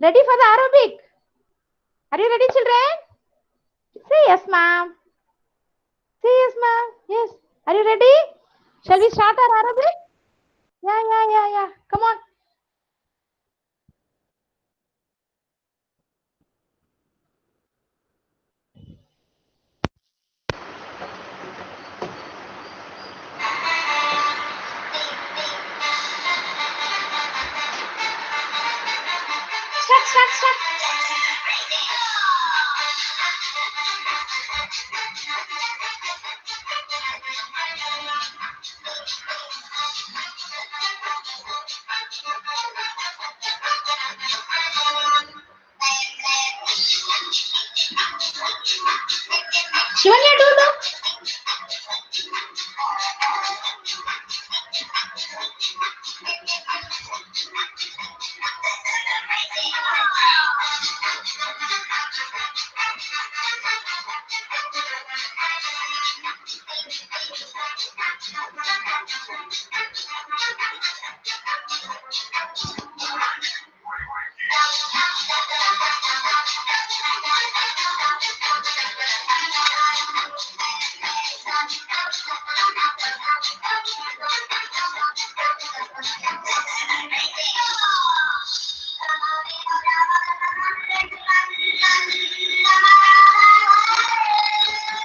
Ready for the Arabic? Are you ready, children? Say yes, ma'am. Say yes, ma'am. Yes. Are you ready? Shall we start our Arabic? Yeah. Come on. Start. Shivanya, do.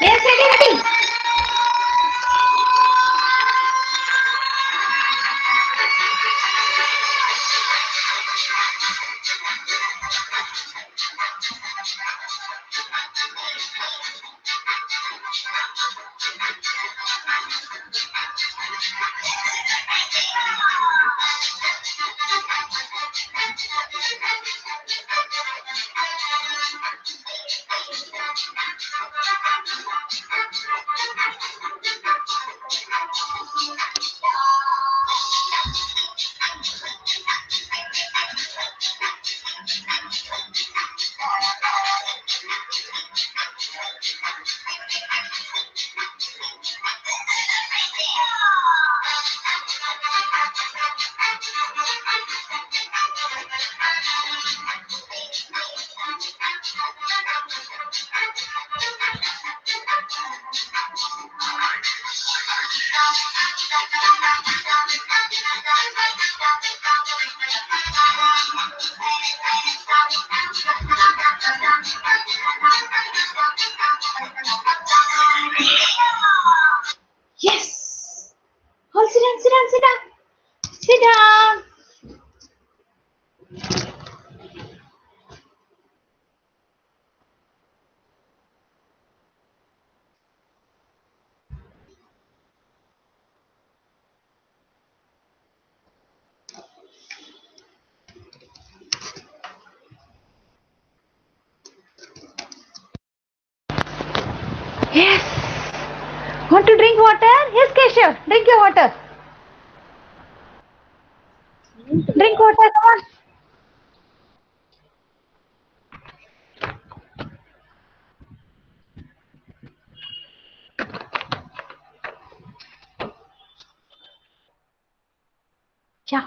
Yes, ready. Yes. All sit down. Yes. Want to drink water? Yes, Keshav. Drink your water. Drink water. Come on. Yeah.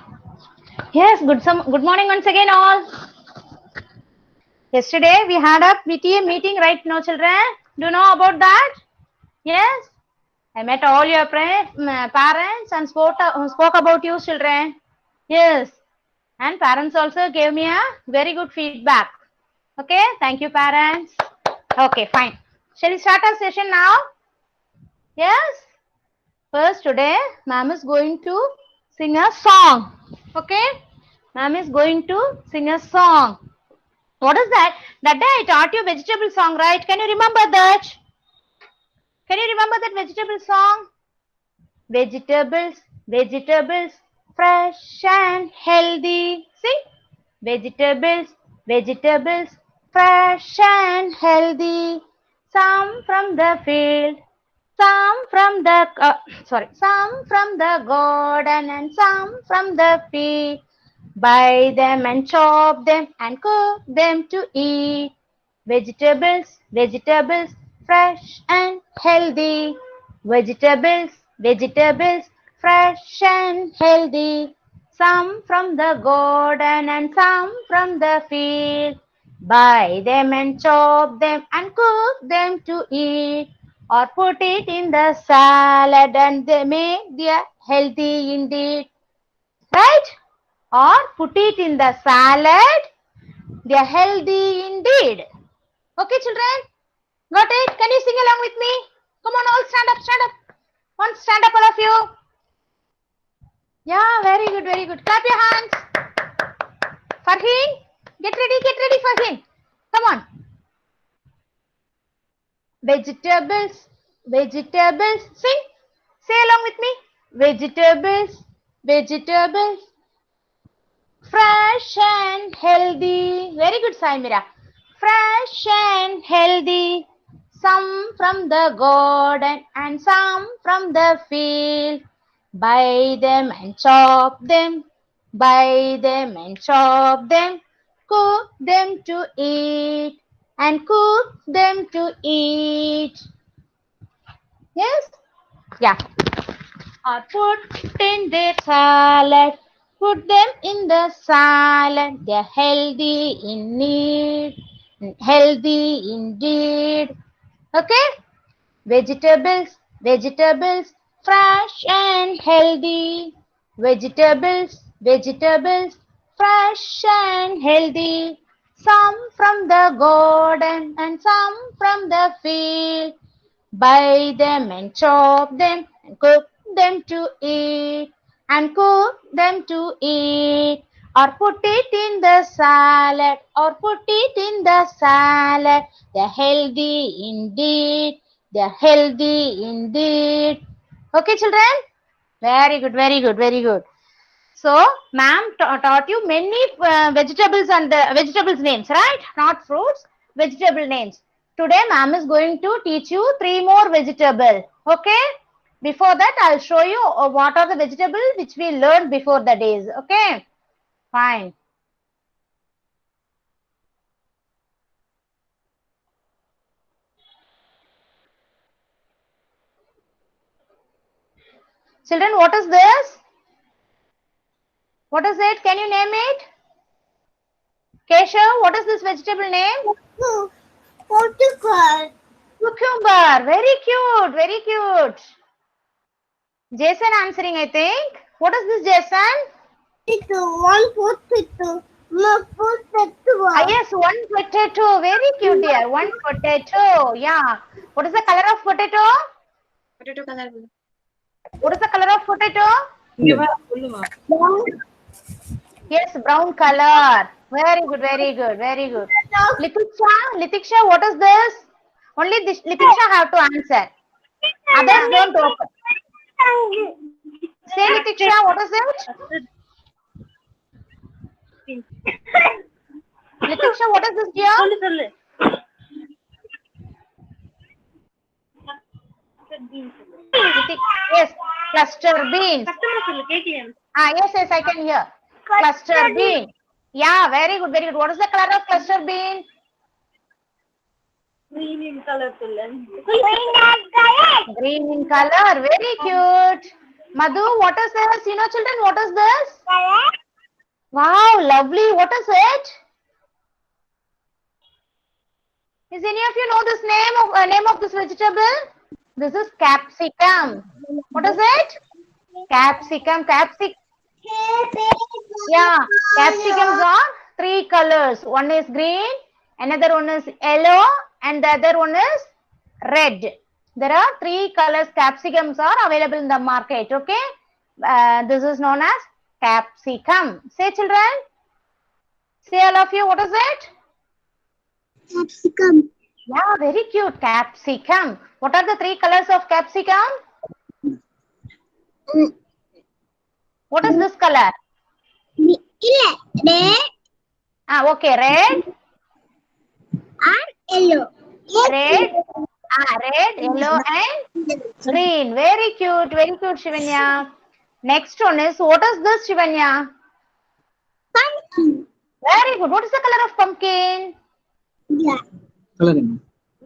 Yes. Good morning once again, all. Yesterday we had a PTA meeting, right now, children? Do you know about that? Yes. I met all your parents and spoke about you, children. Yes. And parents also gave me a very good feedback. Okay. Thank you, parents. Okay, fine. Shall we start our session now? Yes. First, today, ma'am is going to sing a song. Okay. Ma'am is going to sing a song. What is that? That day I taught you vegetable song, right? Can you remember that? Can you remember that vegetable song? Vegetables, fresh and healthy. Sing. Vegetables, fresh and healthy. Some from the field, some from the garden, and some from the field. Buy them and chop them and cook them to eat. Vegetables, fresh and healthy. Vegetables, fresh and healthy. some from the garden and some from the field. Buy them and chop them and cook them to eat, or put it in the salad and they make them healthy indeed. Right? Or put it in the salad, they are healthy indeed. Okay, children? Got it? Can you sing along with me? Come on, all stand up, stand up. One, stand up, all of you. Yeah, very good, very good. Clap your hands. Farheen, get ready, Farheen. Come on. Vegetables, vegetables. Sing. Say along with me. Vegetables, vegetables. Fresh and healthy. Very good, Saimira. Fresh and healthy. Some from the garden and some from the field. Buy them and chop them. Buy them and chop them. Cook them to eat. And cook them to eat. Yes? Yeah. Or put in their salad. Put them in the salad. They're healthy in need. Healthy indeed. Okay? Vegetables, vegetables, fresh and healthy. Vegetables, vegetables, fresh and healthy. Some from the garden and some from the field. Buy them and chop them and cook them to eat. And cook them to eat. Or put it in the salad. Or put it in the salad. They're healthy indeed. They're healthy indeed. Okay, children? Very good, very good, very good. So, ma'am taught you many vegetables and vegetables names, right? Not fruits, vegetable names. Today, ma'am is going to teach you 3 more vegetable. Okay? Before that, I'll show you what are the vegetables which we learned before the days. Okay? Fine. Children, what is this? What is it? Can you name it? Keshav, what is this vegetable name? Cucumber. Cucumber. Very cute. Very cute. Jason answering, I think. What is this, Jason? One potato. One potato. Yes, one potato. Very cute, dear. One potato. Yeah. What is the color of potato? Potato color. What is the color of potato? Yes, brown color. Very good, very good, very good. Litiksha, what is this? Only this Litiksha have to answer. Others don't open. Say, Litiksha, what is it? Litiksha, what is this, dear? Yes, cluster beans. Yes, I can hear. Cluster bean. Yeah, very good, very good. What is the color of cluster bean? Green in color. Green in color. Very cute. Madhu, what is this? You know, children, what is this? Wow, lovely. What is it? Is any of you know this name of this vegetable? This is capsicum. What is it? Capsicum. Yeah, capsicums are 3 colors. One is green, another one is yellow, and the other one is red. There are 3 colors capsicums are available in the market. Okay, this is known as capsicum. Say, children. Say, all of you. What is it? Capsicum. Yeah, very cute. Capsicum. What are the 3 colors of capsicum? What is this color? Red. Okay, red. And yellow. Red, yellow, and green. Very cute, Shivanya. Next one is, what is this, Shivanya? Pumpkin. Very good. What is the color of pumpkin? Yeah.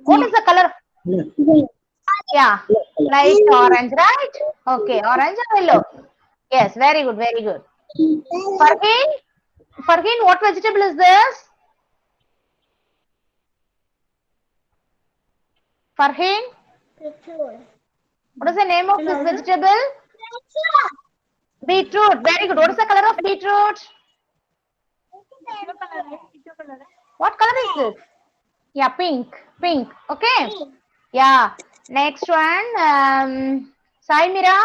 What is the color? Green. Yeah, light orange, right? Okay, orange and yellow. Yes, very good, very good. Farheen, what vegetable is this? Farheen, what is the name of this vegetable? Beetroot. Very good. What is the color of beetroot? What color is this? Yeah, pink. Pink. Okay. Yeah. Next one. Saimira.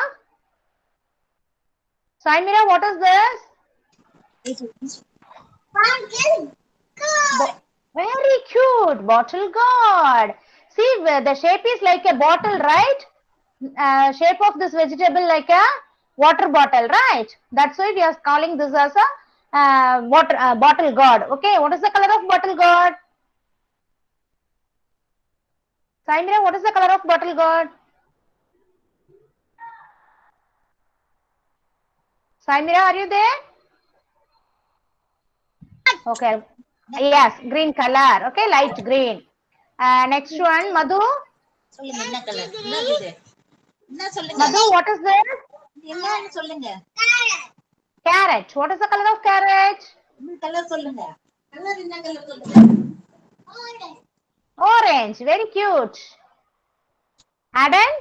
Saimira, what is this? Very cute. Bottle gourd. See, the shape is like a bottle, right? Shape of this vegetable like a water bottle, right? That's why we are calling this as a bottle gourd. Okay. What is the color of bottle gourd? Saimira, what is the color of bottle gourd? Saimira, are you there? Okay. Yes, green color. Okay, light green. Next one, Madhu. Madhu, what is this? Carrot. What is the color of carrot? Orange. Very cute. Adan?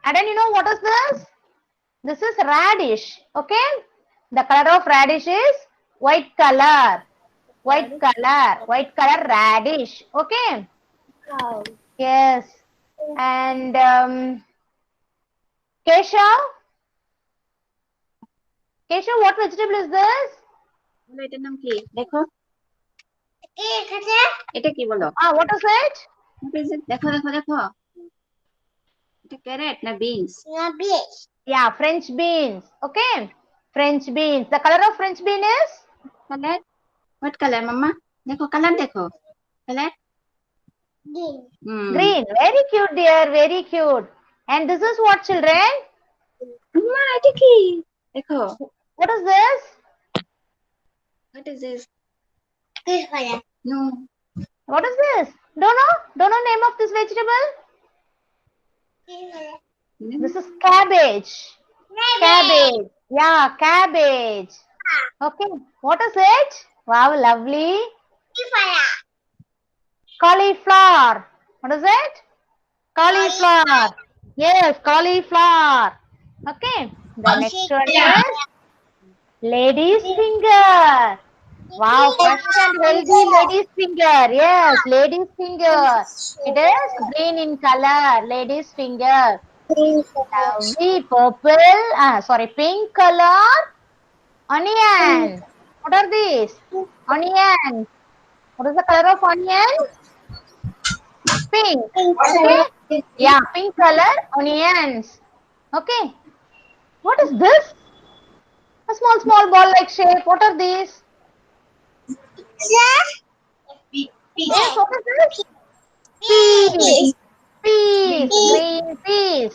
Adan, you know what is this? This is radish. Okay. The color of radish is white color. White color radish. Okay. Yes. And Keshav? Keshav, what vegetable is this? এটার নাম কি দেখো এটা কি বলো What is it? দেখো দেখো দেখো এটা ক্যারেট না beans Yeah, French beans. Okay. French beans. The color of French bean is? Colour what colour মাম্মা দেখো কালার দেখো colour Green. Very cute, dear. Very cute. And this is what, children? মাম্মা এটা কি দেখো What is this? what is this no What is this? Don't know? Don't know name of this vegetable? This is cabbage. Cabbage. Yeah, cabbage. Okay. What is it? Wow, lovely. Cauliflower. What is it? Cauliflower. Yes, cauliflower. Okay. The next one is lady's finger. Wow, fresh and healthy lady's finger. Yes, lady's finger. It is green in color. Lady's finger. Lovely purple. Pink color. Onion. What are these? Onion. What is the color of onion? Pink. Okay. Yeah, pink color onions. Okay. What is this? A small ball like shape. What are these? Yes, what is this? Peas. Peas. Green peas.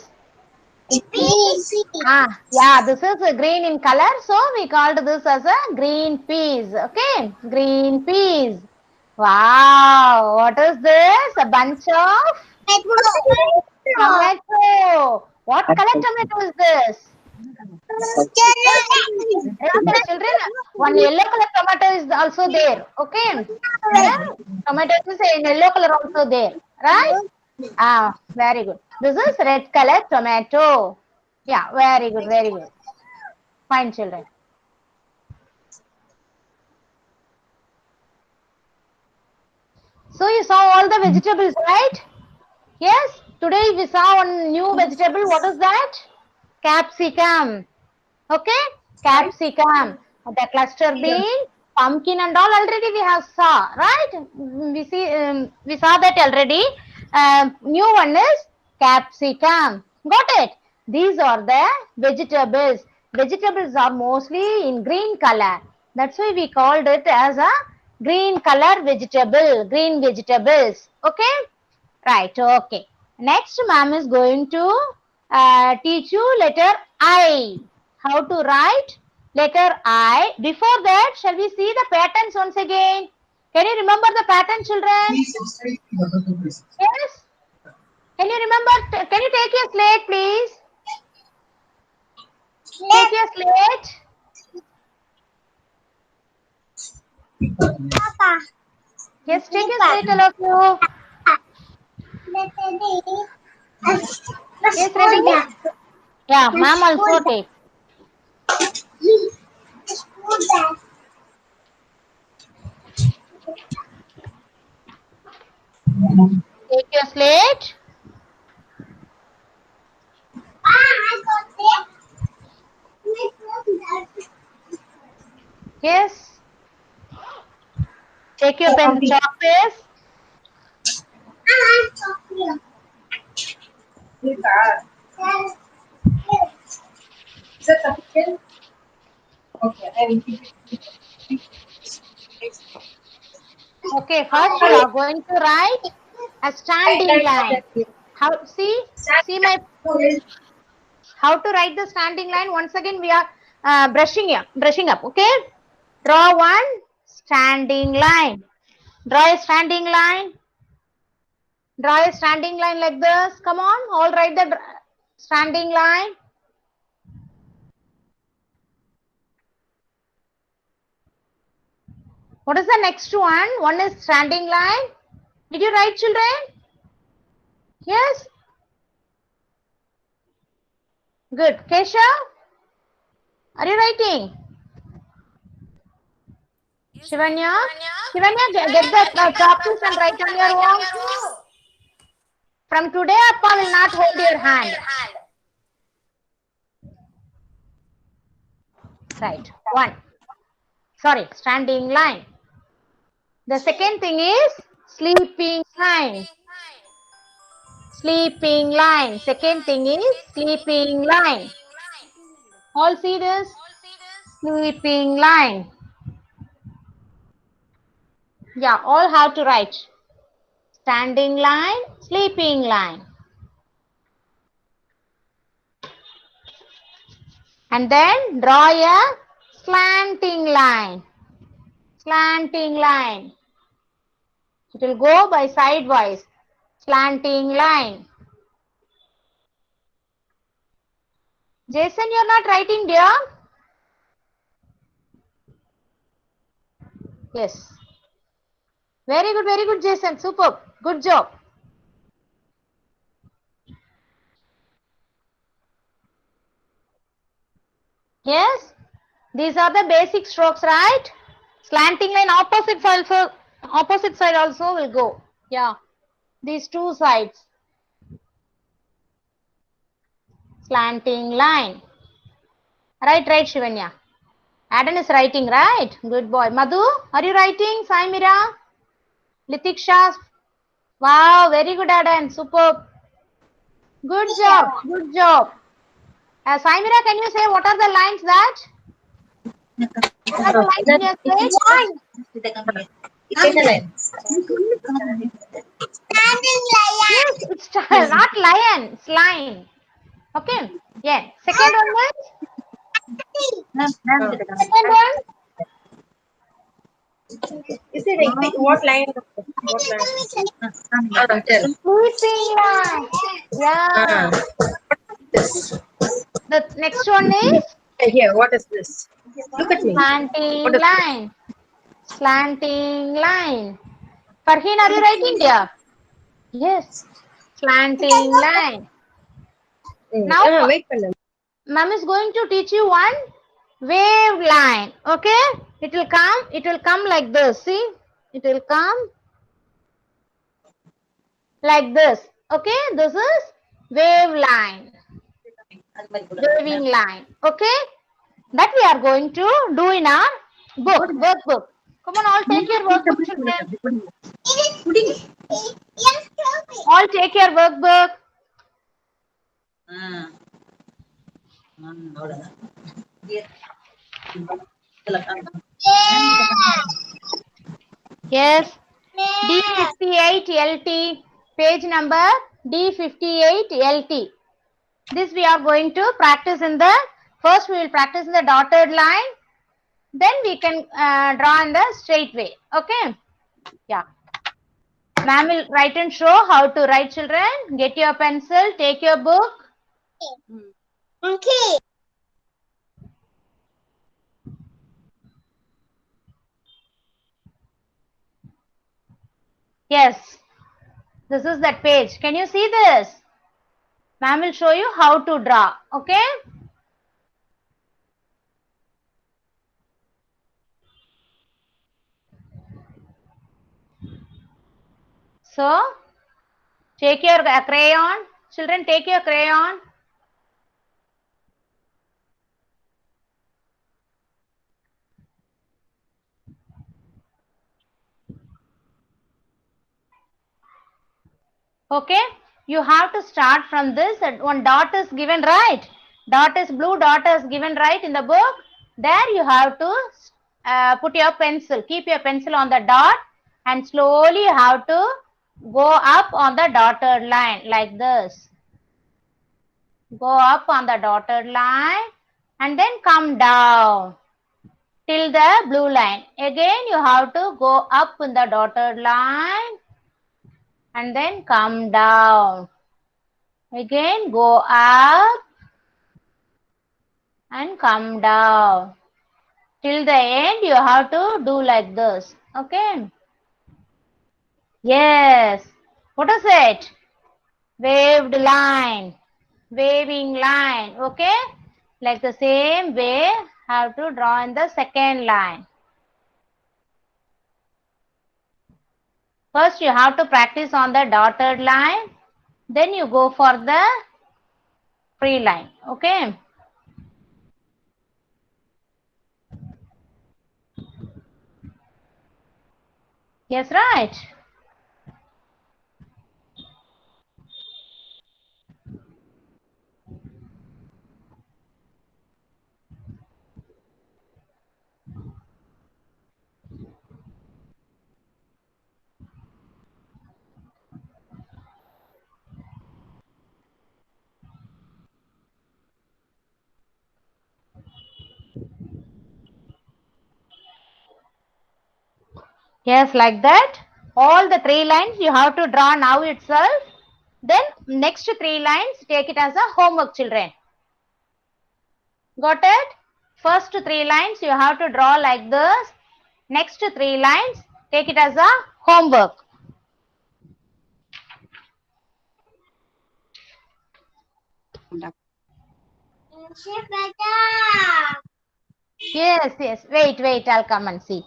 Yeah, this is a green in color. So we called this as a green peas. Okay. Green peas. Wow. What is this? A bunch of tomato. What color tomato is this? Children, one yellow color tomato is also there. Okay. Yeah, tomato is in yellow color also there. Right? Very good. This is red color tomato. Yeah, very good, very good. Fine, children. So you saw all the vegetables, right? Yes. Today we saw one new vegetable. What is that? Capsicum. Okay, capsicum. The cluster bean, pumpkin, and all already we have saw, right? We saw that already. New one is capsicum. Got it? These are the vegetables. Vegetables are mostly in green color. That's why we called it as a green color vegetable. Green vegetables. Okay. Right. Okay. Next, ma'am is going to teach you letter I. How to write letter I. Before that, shall we see the patterns once again? Can you remember the pattern, children? Yes. Can you remember? Can you take your slate, please? Take your slate. Papa. Yes, take your seat, all of you. Yes, ready? Yeah, ma'am also take. Take your slate. Yes. Take your pen, chalk paste. Okay, first you are going to write a standing line. How see my how to write the standing line. Once again we are brushing up. Okay, draw one standing line. Draw a standing line. Draw a standing line like this. Come on, all write the standing line. What is the next one? One is standing line. Did you write, children? Yes. Good. Kesha, are you writing? Shivanya? Shivanya, get the chalk and write on your own. From today, Appa will not hold your hand. Right. One. Sorry, standing line. The second thing is sleeping line. Sleeping line. Second thing is sleeping line. All see this? Sleeping line. Yeah, all have to write. Standing line, sleeping line. And then draw a slanting line. Slanting line. It will go by sidewise. Slanting line. Jason, you are not writing, dear? Yes. Very good, Jason. Superb. Good job. Yes. These are the basic strokes, right? Slanting line opposite side also will go. Yeah. These two sides. Slanting line. Right, Shivanya. Adam is writing, right? Good boy. Madhu, are you writing? Sai Mira? Litiksha? Wow, very good, Adam. Superb. Good job. Good job. Sai Mira, can you say what are the lines that? What are the lines in your page? Yes, it's not lion, it's line. Okay. Yeah. Second one is? Second one? Is it what line? What line? Sleeping line. Yeah. The next one is? Here, what is this? Look at me. Slanting line. Slanting line. Farheen, are you writing there? Yes. Slanting line. Now, wait for them. Ma'am is going to teach you one wave line. Okay? It will come like this. See? It will come like this. Okay? This is wave line. Waving line. Okay? That we are going to do in our workbook. Come on, all take your workbook, children. All take your workbook. Yes. D58 LT. Page number D58 LT. This we are going to practice in the, first we will practice in the dotted line. Then we can draw in the straight way. Okay. Yeah. Ma'am will write and show how to write, children. Get your pencil, take your book. Okay. Yes, this is that page. Can you see this? Ma'am will show you how to draw. Okay. So, take your crayon. Children, take your crayon. Okay. You have to start from this. One dot is given, right? Dot is blue, dot is given, right, in the book. There you have to put your pencil. Keep your pencil on the dot and slowly you have to go up on the dotted line like this. Go up on the dotted line and then come down till the blue line. Again you have to go up in the dotted line and then come down. Again go up and come down. Till the end you have to do like this. Okay. Yes. What is it? Waved line. Waving line. Okay. Like the same way have to draw in the second line. First you have to practice on the dotted line. Then you go for the free line. Okay. Yes, right. Yes, like that. All the three lines you have to draw now itself. Then next three lines take it as a homework, children. Got it? First three lines you have to draw like this. Next three lines take it as a homework. Yes, yes. Wait, wait. I'll come and see.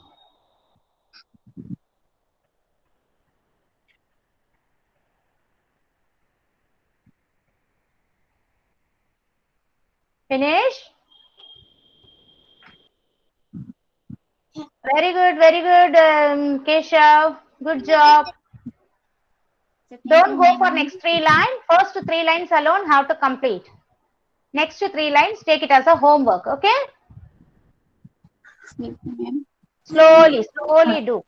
Finish? Very good, Keshav. Good job. Don't go for next three lines. First three lines alone have to complete. Next three lines take it as a homework. Okay? Slowly, slowly do.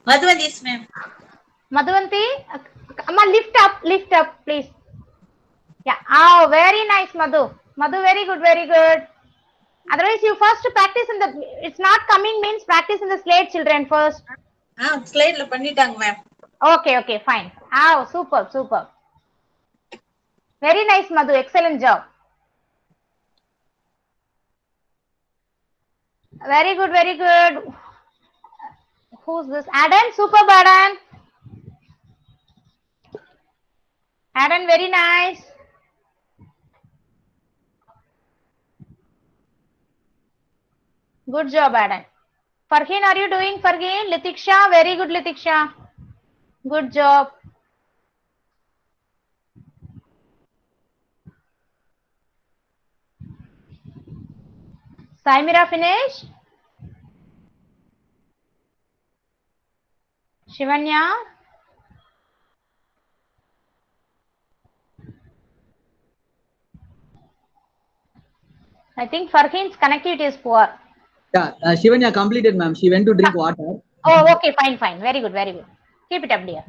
Madhuvanti, ma'am. Madhuvanti, Amma, lift up, please. Yeah. Oh, very nice, Madhu. Madhu, very good, very good. Otherwise, you first practice in the. It's not coming means practice in the slate, children first. Slide la பண்ணிட்டாங்க ma'am. Okay, okay, fine. Oh, super, super. Very nice, Madhu. Excellent job. Very good, very good. Who's this? Adan, super, Adan. Adan, very nice. Good job, Adan. Farheen, are you doing Farheen? Litiksha, very good, Litiksha. Good job. Saimira, finish. Shivanya. I think Farheen's connectivity is poor. Yeah, Shivanya completed, ma'am. She went to drink water. Oh, okay, fine, fine. Very good, very good. Keep it up, dear.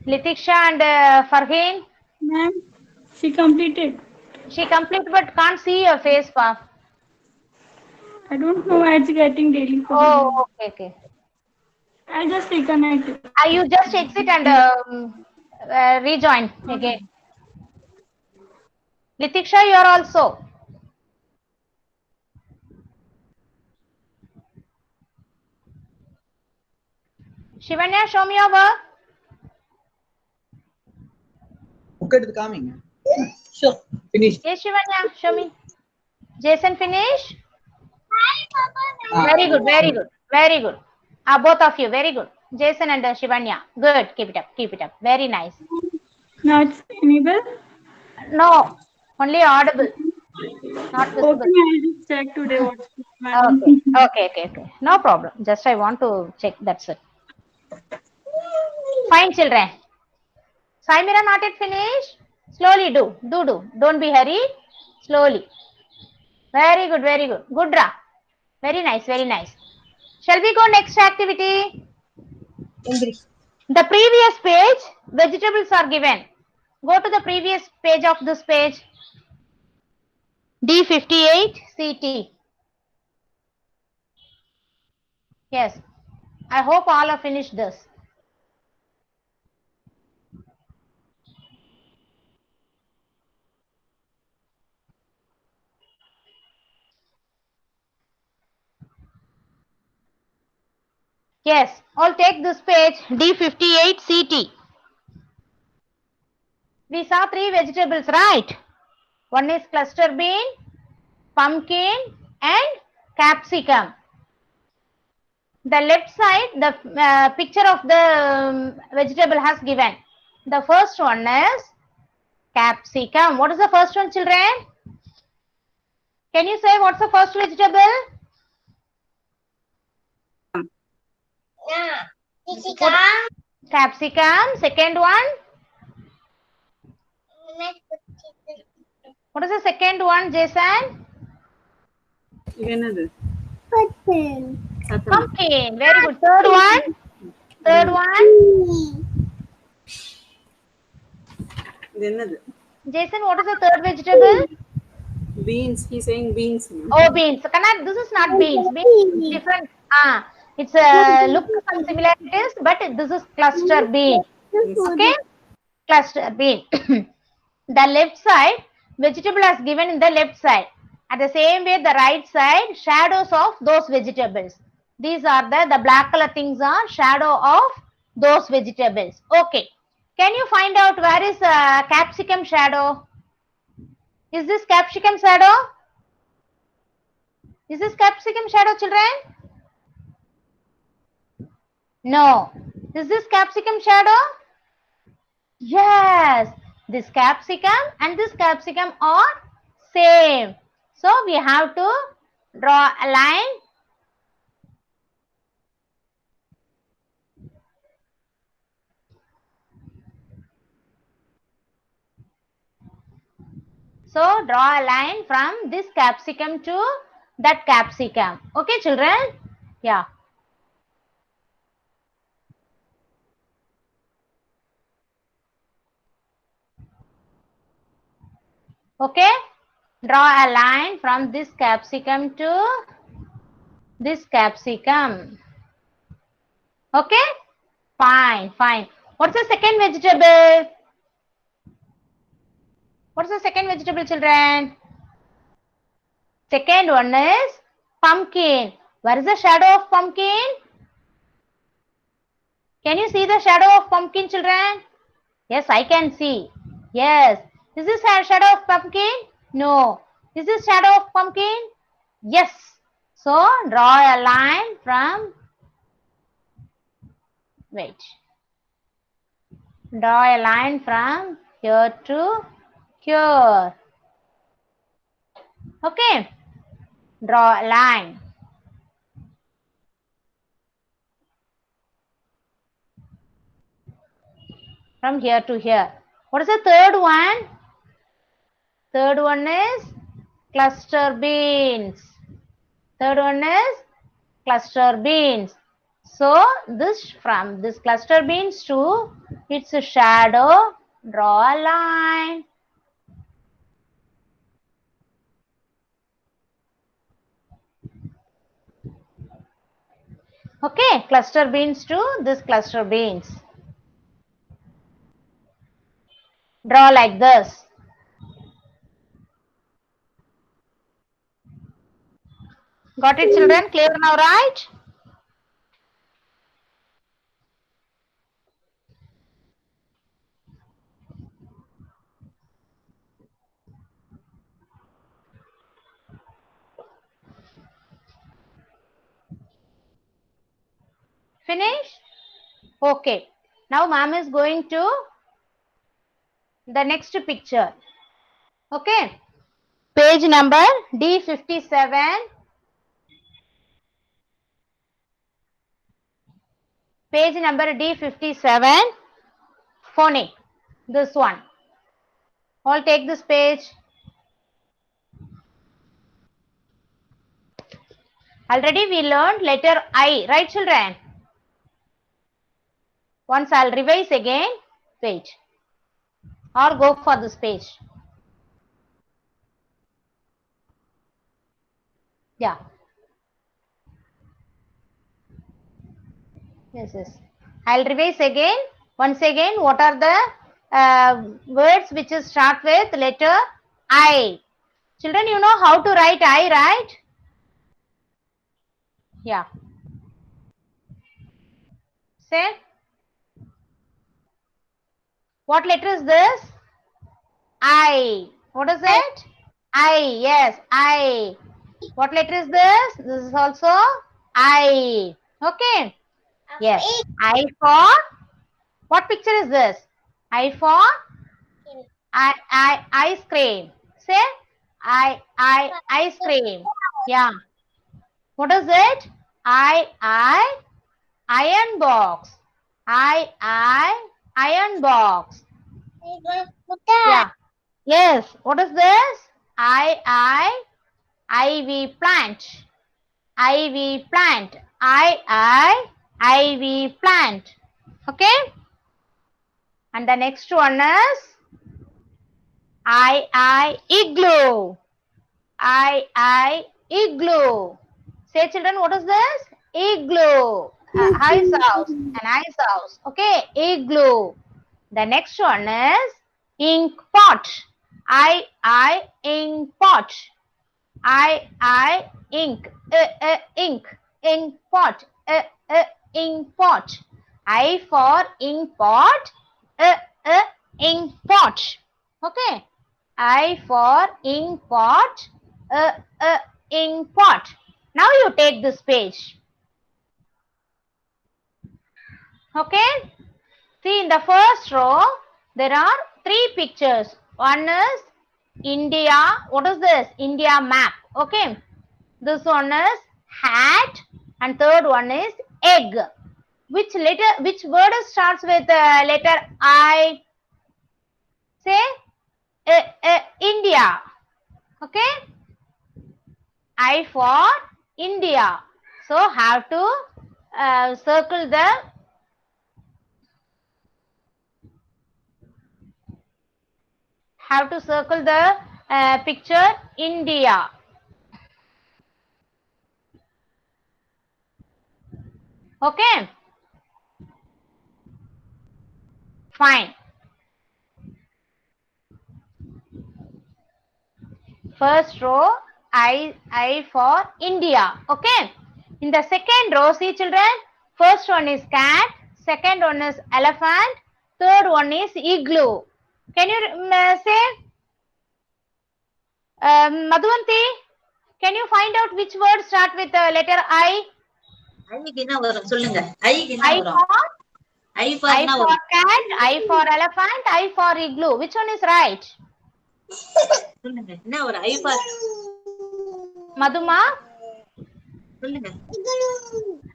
Litiksha and Farheen. Ma'am, she completed. She completed but can't see your face, Pa. I don't know why it's getting daily. Oh, okay, okay. I just reconnected. You just exit and rejoin again. Litiksha, you are also. Shivanya, show me your work. Look at the coming. Sure. Finish. Yes, Shivanya, show me. Jason, finish. Ah, Very good, very good, very good. Both of you, very good. Jason and Shivanya. Good. Keep it up, keep it up. Very nice. Now it's enable. No, only audible, not Okay, visible. I'll just check today what's Okay, madam. okay, okay, okay. No problem. Just I want to check. That's it. Fine, children. Saimira, not yet finished. Slowly do. Don't be hurried. Slowly. Very good, very good. Good, Ra. Very nice, very nice. Shall we go next activity? The previous page, vegetables are given. Go to the previous page of this page. D58 CT. Yes. I hope all have finished this. Yes. All take this page D58 CT. We saw 3 vegetables, right? One is cluster bean, pumpkin and capsicum. The left side, the picture of the vegetable has given. The first one is capsicum. What is the first one, children? Can you say what's the first vegetable? What? Capsicum. Second one? What is the second one, Jason? Pumpkin. Very good. Third one? Third one? Jason, what is the third vegetable? Beans. He's saying beans. Oh, beans. Kanad, this is not beans. Beans is different. It's look some similarities, but this is cluster bean. Okay, cluster bean. The left side vegetable is given in the left side. At the same way, the right side shadows of those vegetables. These are the black color things are shadow of those vegetables. Okay. Can you find out where is capsicum shadow? Is this capsicum shadow? Is this capsicum shadow, children? No. Is this capsicum shadow? Yes. This capsicum and this capsicum are same. So we have to draw a line. So draw a line from this capsicum to that capsicum. Okay, children? Yeah. Okay. Draw a line from this capsicum to this capsicum. Okay? Fine, fine. What's the second vegetable? What's the second vegetable, children? Second one is pumpkin. Where is the shadow of pumpkin? Can you see the shadow of pumpkin, children? Yes, I can see. Yes. Is this a shadow of pumpkin? No. Is this shadow of pumpkin? Yes. So, draw a line from, wait. Draw a line from here to here. Okay. Draw a line. From here to here. What is the third one? Third one is cluster beans. Third one is cluster beans. So this from this cluster beans to its shadow, draw a line. Okay, cluster beans to this cluster beans. Draw like this. Got it, children? Clear now, right? Finish? Okay. Now ma'am is going to the next picture. Okay. Page number D57. Page number D57. Phonic. This one. All take this page. Already we learned letter I. Right, children? Once I'll revise again. Wait. Or go for this page. Yeah. Yes. I'll revise again. Once again, what are the words which start with letter I? Children, you know how to write I, right? Yeah. Say. What letter is this? I. What is it? I. Yes, I. What letter is this? This is also I. Okay. Yes. I for. What picture is this? I for ice cream. Say ice cream. Yeah. What is it? Iron box. Iron box. Yeah. Yes. What is this? Ivy plant. Ivy plant. Ivy plant. Okay. And the next one is igloo. Igloo. Say, children, what is this? Igloo. Ice house. An ice house. Okay. Igloo. The next one is ink pot. Ink pot. Ink. Ink. Ink pot. Ink pot. I for ink pot. Ink pot. Okay. I for ink pot. Ink pot. Now you take this page. Okay. See, in the first row, there are 3 pictures. One is India. What is this? India map. Okay. This one is hat. And third one is egg. Which word starts with letter I? Say India. Okay. I for India. So have to circle the picture India. Okay. Fine. First row, I for India. Okay. In the second row, see, children, first one is cat, second one is elephant, third one is igloo. Can you say, Madhuvanti, can you find out which word start with the letter I? I for cat, I for elephant, I for igloo. Which one is right? Madhuma?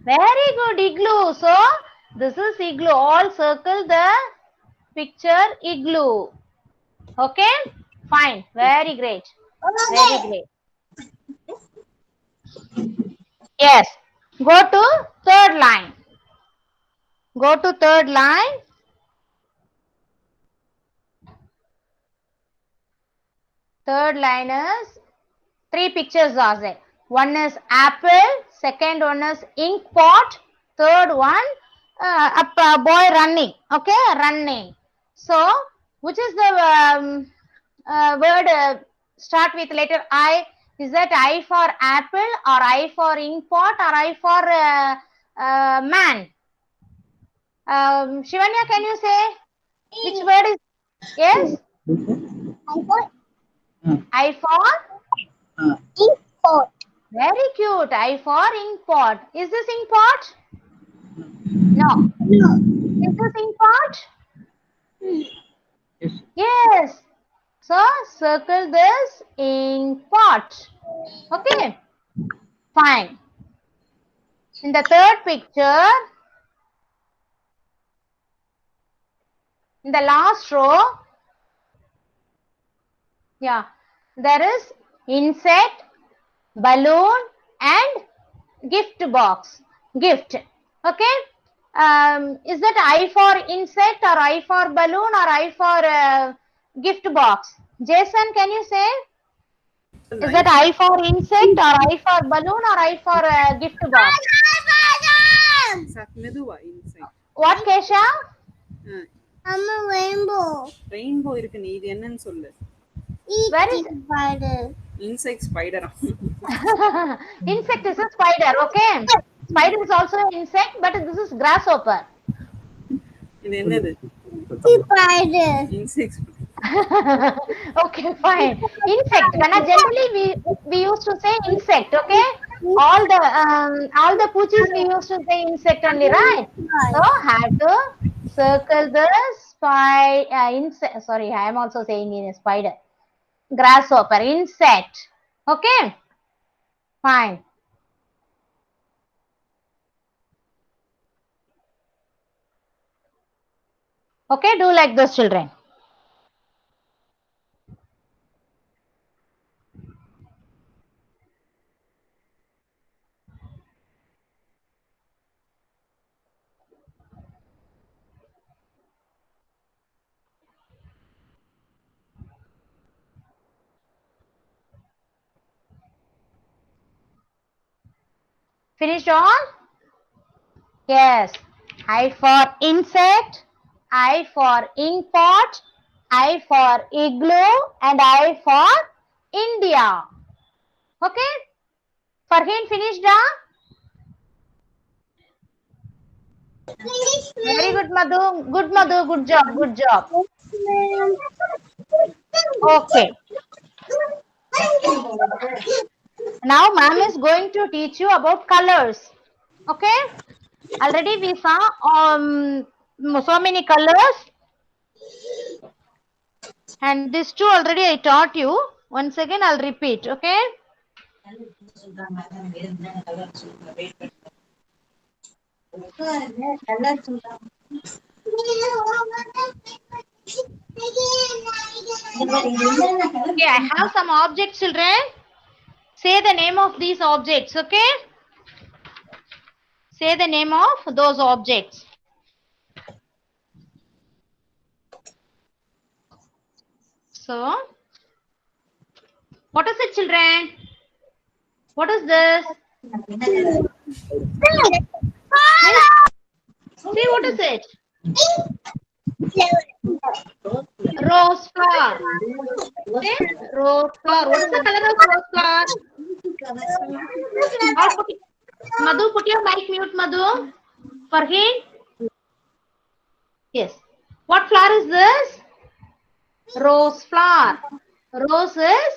Very good, igloo. So, this is igloo. All circle the picture igloo. Okay? Fine. Very great. Very great. Yes. Go to third line. Go to third line. Third line is 3 pictures are there. One is apple, second one is ink pot, third one, a boy running. Okay, running. So, which is the word start with letter I? Is that I for apple, or I for inkpot, or I for man? Shivanya, can you say which word is? Yes, I for Import. very cute. I for inkpot. Is this inkpot? No. No. Is this inkpot? Yes. Yes. So circle this inkpot. Okay. Fine. In the third picture, in the last row, yeah, there is insect, balloon, and gift box. Gift. Okay. Is that I for insect, or I for balloon, or I for gift box? Jason, can you say? Is that I for insect, or I for balloon, or I for gift box? மெதுவா inside. What, Kesha? I'm a rainbow. Rainbow இருக்கு நீ இது என்னன்னு சொல்லு. Where is Spider. Insect spider. insect is a spider, okay? Spider is also an insect, but this is grasshopper. இது என்னது? Spider. Insect. Okay, fine. Insect. Generally we used to say insect, okay? All the poochies we used to say insect only, right? So have to circle the insect. Sorry, I am also saying in a spider. Grasshopper, insect. Okay, fine. Okay, do like this, children. Finished all? Yes. I for insect, I for inkpot, I for igloo, and I for India. Okay? Farheen, finished? Very good, Madhu. Good, Madhu. Good job. Good job. Okay. Now, ma'am is going to teach you about colors. Okay? Already we saw so many colors. And these two already I taught you. Once again, I'll repeat. Okay? Okay, I have some objects, children. Say the name of these objects, okay? Say the name of those objects. So, what is it, children? What is this? See, what is it? Rose flower. Okay? Rose flower. What is the color of rose flower? Madhu, put your mic mute, Madhu. Farheen? Yes. What flower is this? Rose flower. Rose is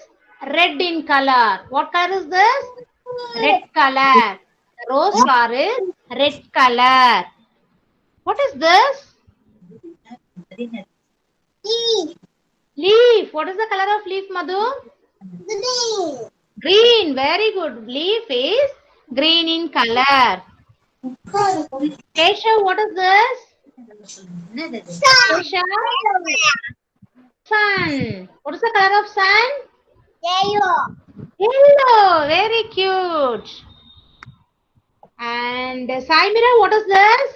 red in color. What color is this? Red color. Rose flower is red color. What is this? Leaf. What is the color of leaf, Madhu? Green. Green. Very good. Leaf is green in color. Keshav, what is this? Keshav? Sun. What is the color of sun? Yellow. Yellow. Very cute. And Saimira, what is this?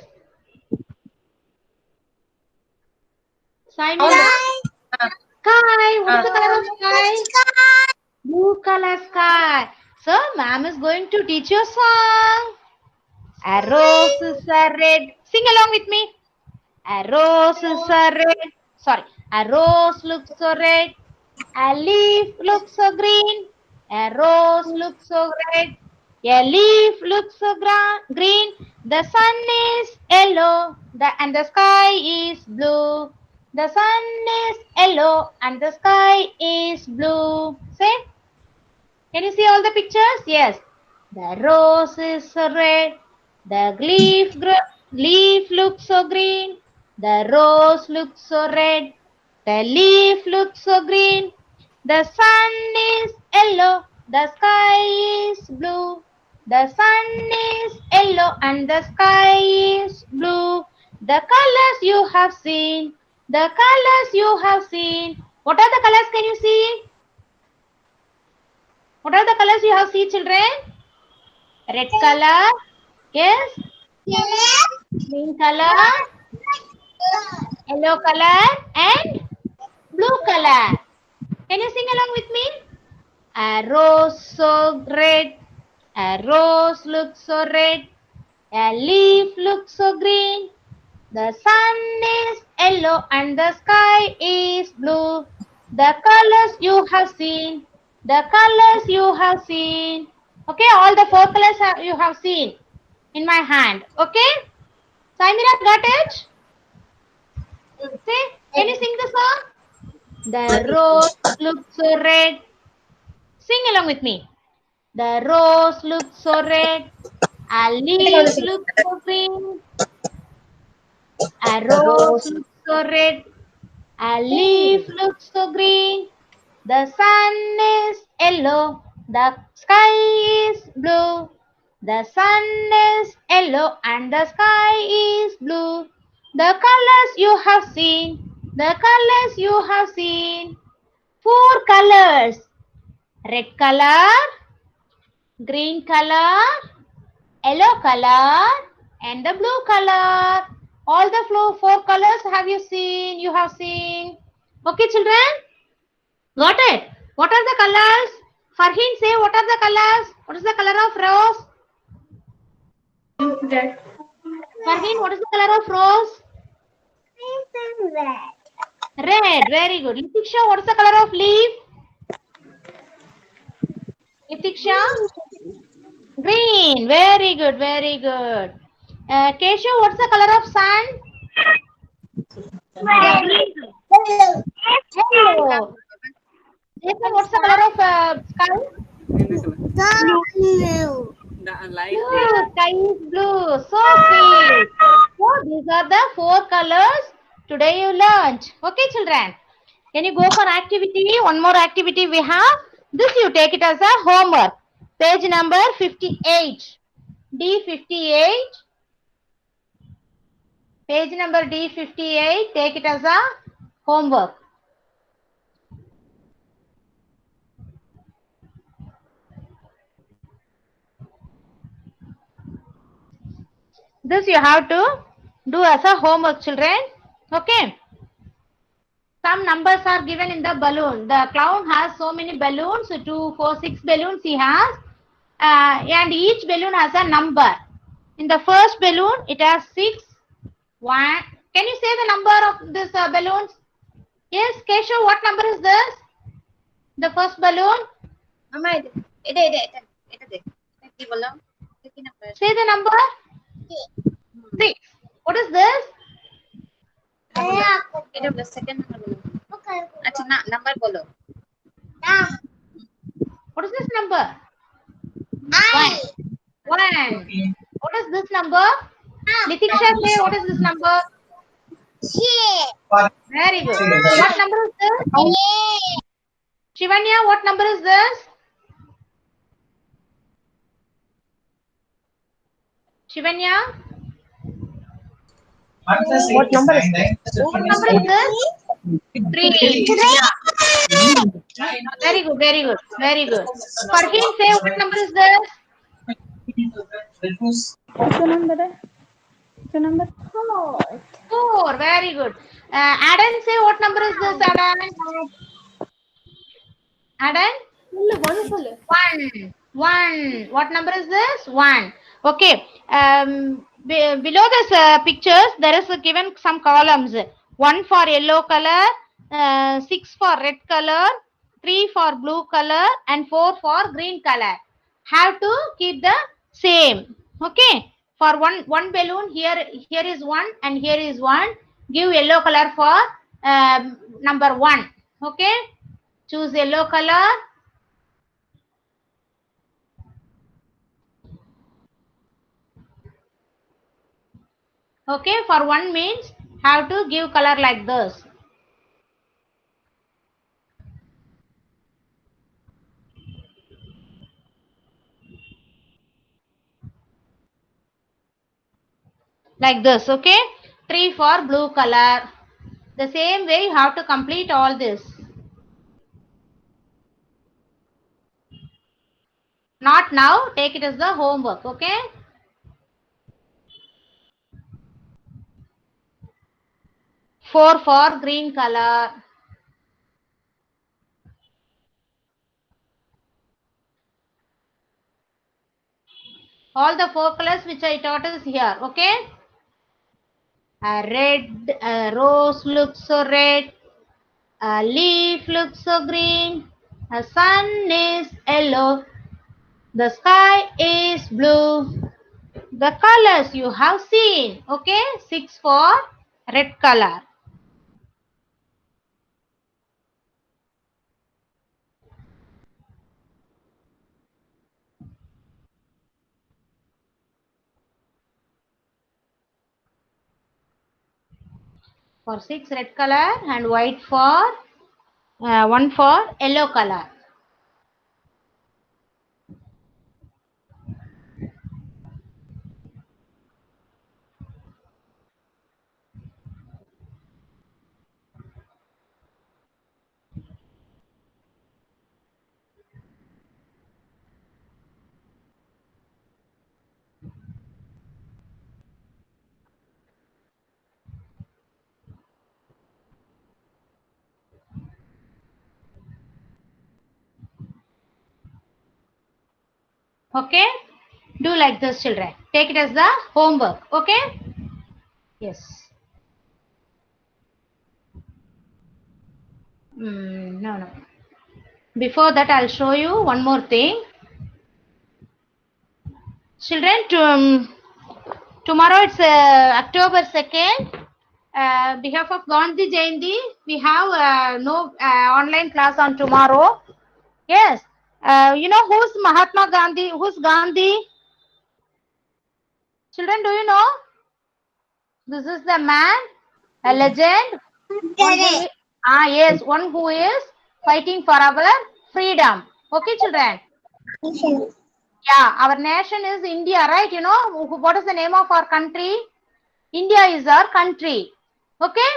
Saimira? Sky. What is the color of sky? Blue color sky. So, ma'am is going to teach you a song. A rose is a red. Sing along with me. A rose is a red. Sorry. A rose looks so red. A leaf looks so green. A rose looks so red. A leaf looks so green. The sun is yellow. And the sky is blue. The sun is yellow and the sky is blue. Say. Can you see all the pictures? Yes. The rose is so red. The leaf looks so green. The rose looks so red. The leaf looks so green. The sun is yellow. The sky is blue. The sun is yellow and the sky is blue. The colors you have seen. The colors you have seen. What are the colors? Can you see? What are the colors you have seen, children? Red color. Yes. Green color. Yellow color. And blue color. Can you sing along with me? A rose so red. A rose looks so red. A leaf looks so green. The sun is yellow and the sky is blue. The colors you have seen. The colors you have seen. Okay, all the 4 colors you have seen in my hand. Okay? Saimira got it? See? Can you sing the song? The rose looks so red. Sing along with me. The rose looks so red. A leaf looks so green. A rose looks so red. A leaf looks so green. The sun is yellow. The sky is blue. The sun is yellow and the sky is blue. The colors you have seen. The colors you have seen. 4 colors. Red color. Green color. Yellow color. And the blue color. All the 4 colors have you seen? You have seen. Okay, children? Got it? What are the colors? Farheen, say what are the colors? What is the color of rose? Red. Farheen, what is the color of rose? Red. Very good. Litiksha, what is the color of leaf? Litiksha? Green. Very good. Very good. Keshav, what's the color of sun? Hello. Jacob, what's the color of sky? Light Blue. Sky is blue. So sweet. So these are the 4 colors today you learned. Okay, children. Can you go for activity? One more activity we have. This you take it as a homework. Page number 58. D58. Page number D58. Take it as a homework. This you have to do as a homework, children. Okay. Some numbers are given in the balloon. The clown has so many balloons. 2, 4, 6 balloons he has. And each balloon has a number. In the first balloon, it has 6, 1. Can you say the number of this balloons? Yes, Keshav, what number is this? The first balloon. Say the number. 6. What is this? Number बोलो What is this number? 1. 1. What is this number? Litiksha, say what is this number? Very good. What number is this? Shivanya, what number is this? Shivanya? What number is this? What number is this? 3. Very good, very good, very good. Farheen, say what number is this? Number 4. Very good. Adan, say what number is this, Adan? Adan? 1. 1. What number is this? 1. Okay. Below this pictures, there is given some columns. 1 for yellow color, 6 for red color, 3 for blue color, and 4 for green color. Have to keep the same. Okay. For one balloon, here is 1 and here is 1. Give yellow color for number 1. Okay. Choose yellow color. Okay, for 1 means have to give color like this. Like this, okay. 3 for blue color. The same way you have to complete all this. Not now, take it as the homework, okay. Four for green color. All the 4 colors which I taught is here, okay. A red, a rose looks so red, a leaf looks so green, a sun is yellow, the sky is blue. The colors you have seen, okay. 6 for red color. For 6 red color and white for 1 for yellow color. Okay, do like this, children. Take it as the homework, okay. Yes. No. Before that, I'll show you one more thing. Children, tomorrow it's October 2nd. Behalf of Gandhi Jayanti, we have no online class on tomorrow. Yes. You know who's Mahatma Gandhi? Who's Gandhi? Children, do you know? This is the man, a legend. Yes, one who is fighting for our freedom. Okay, children. Yeah, our nation is India, right? You know, what is the name of our country? India is our country. Okay.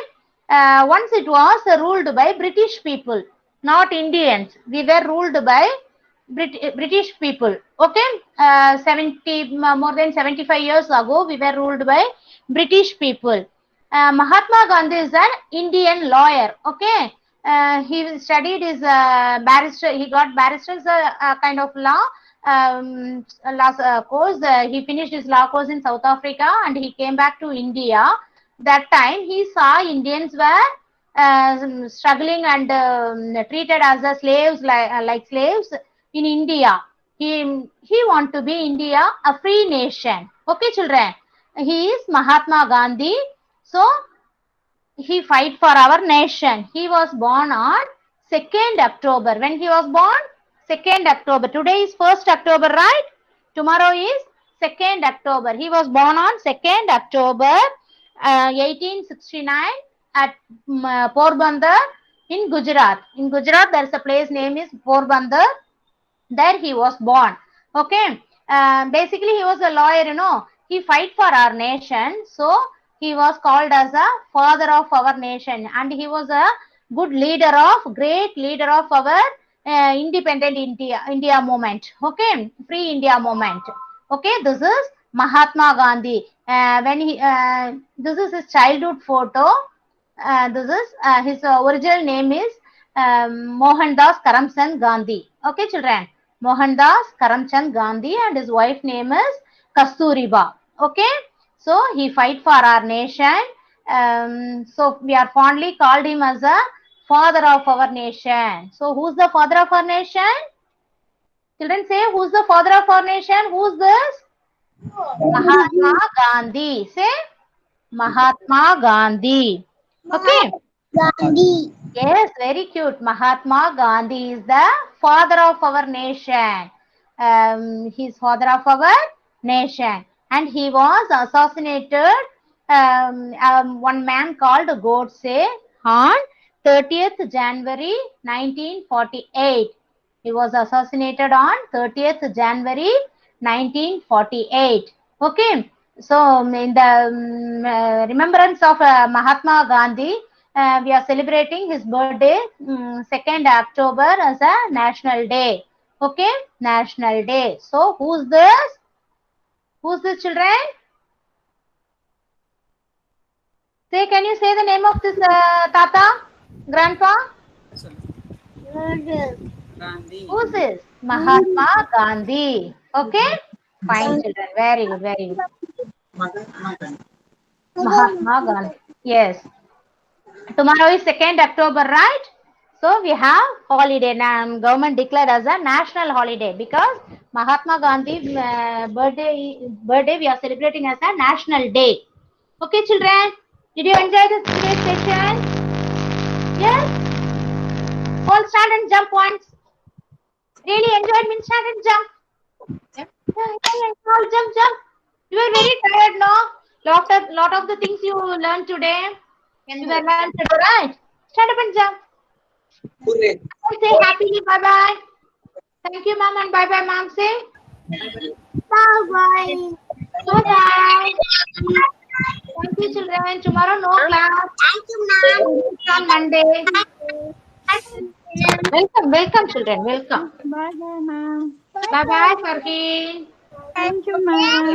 Once it was ruled by British people, not Indians. We were ruled by British people. Okay. More than 75 years ago, we were ruled by British people. Mahatma Gandhi is an Indian lawyer. Okay. He studied his barrister. He got barrister's kind of law. Course. He finished his law course in South Africa and he came back to India. That time he saw Indians were struggling and treated as a slaves, like slaves in India. He want to be India a free nation. Okay, children. He is Mahatma Gandhi. So he fight for our nation. He was born on 2nd October. When he was born? 2nd October. Today is 1st October, right? Tomorrow is 2nd October. He was born on 2nd October 1869 at Porbandar in Gujarat. In Gujarat, there is a place name is Porbandar. There he was born. Okay. Basically, he was a lawyer, you know. He fight for our nation. So, he was called as a father of our nation. And he was a good leader great leader of our independent India movement. Okay. Free India movement. Okay. This is Mahatma Gandhi. This is his childhood photo. This is his original name is Mohandas Karamchand Gandhi. Okay, children. Mohandas Karamchand Gandhi and his wife name is Kasturiba. Okay, so he fight for our nation. So we are fondly called him as a father of our nation. So who's the father of our nation? Children say, who's the father of our nation? Who's this? Mahatma Gandhi. Say Mahatma Gandhi. Okay. Gandhi. Yes, very cute. Mahatma Gandhi is the father of our nation. He's father of our nation. And he was assassinated, one man called Godse on 30th January 1948. He was assassinated on 30th January 1948. Okay. So in the remembrance of Mahatma Gandhi, we are celebrating his birthday 2nd October as a national day. Okay, national day. So who's this? Who's this, children? Say, can you say the name of this Tata, grandpa? Gandhi. Who's this? Mahatma Gandhi. Okay, fine, children. Very good, very good. Mahatma Gandhi. Yes. Tomorrow is 2nd October, right? So we have holiday. Now government declared as a national holiday because Mahatma Gandhi birthday we are celebrating as a national day. Okay, children, did you enjoy this today's session? Yes. All stand and jump once. Really enjoyed means stand and jump. All jump, jump. You are very tired, no? Lot of the things you learned today. You were learned today, right? Stand up and jump. And say happily bye bye. Thank you, mom, and bye bye, mom. Say Bye bye. bye bye. Thank you, children. Tomorrow no class. Thank you, ma'am. On Monday. Welcome, welcome, children. Welcome. Bye bye, ma'am. Bye bye, Farheen. Thank you, ma'am.